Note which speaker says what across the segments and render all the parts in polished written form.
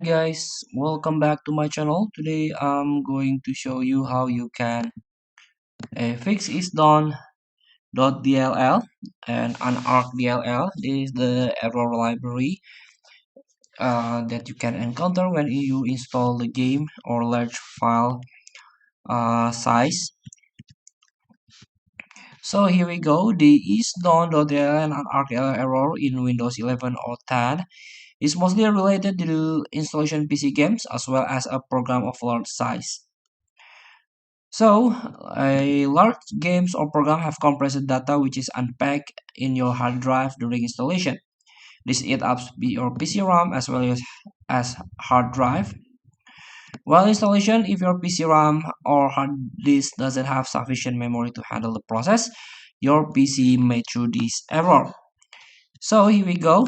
Speaker 1: Guys, welcome back to my channel. Today I'm going to show you how you can fix ISDone.dll and Unarc dll. This is the error library that you can encounter when you install the game or large file size. So here we go. The ISDone.dll and Unarc dll error in Windows 11 or 10 is mostly related to installation PC games as well as a program of large size. So, a large games or program have compressed data which is unpacked in your hard drive during installation. This eats up your PC RAM as well as hard drive. While installation, if your PC RAM or hard disk doesn't have sufficient memory to handle the process, your PC may throw this error. So here we go.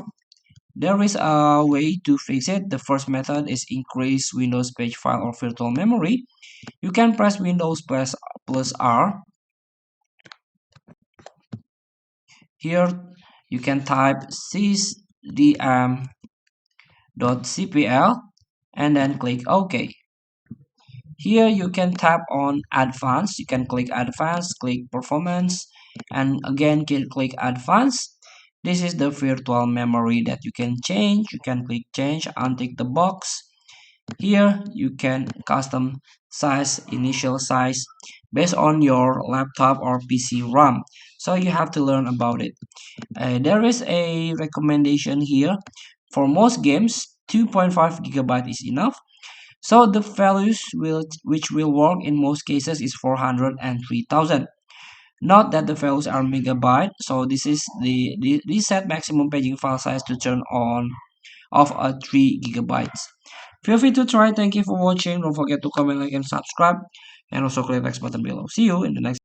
Speaker 1: There is a way to fix it. The first method is increase Windows page file or virtual memory. You can press Windows plus R. Here you can type sysdm.cpl and then click OK. Here you can tap on Advanced. You can click Advanced, click Performance, and again click Advanced. This is the virtual memory that you can change. You can click Change, untick the box. Here you can custom size, initial size based on your laptop or PC RAM. So you have to learn about it. There is a recommendation here. For most games, 2.5 gigabyte is enough. So the values which will work in most cases is 400 and 3000. Note that the values are megabyte. So this is the set maximum paging file size to turn on of a 3 gigabytes. Feel free to try. Thank you for watching. Don't forget to comment, like, and subscribe. And also click the next button below. See you in the next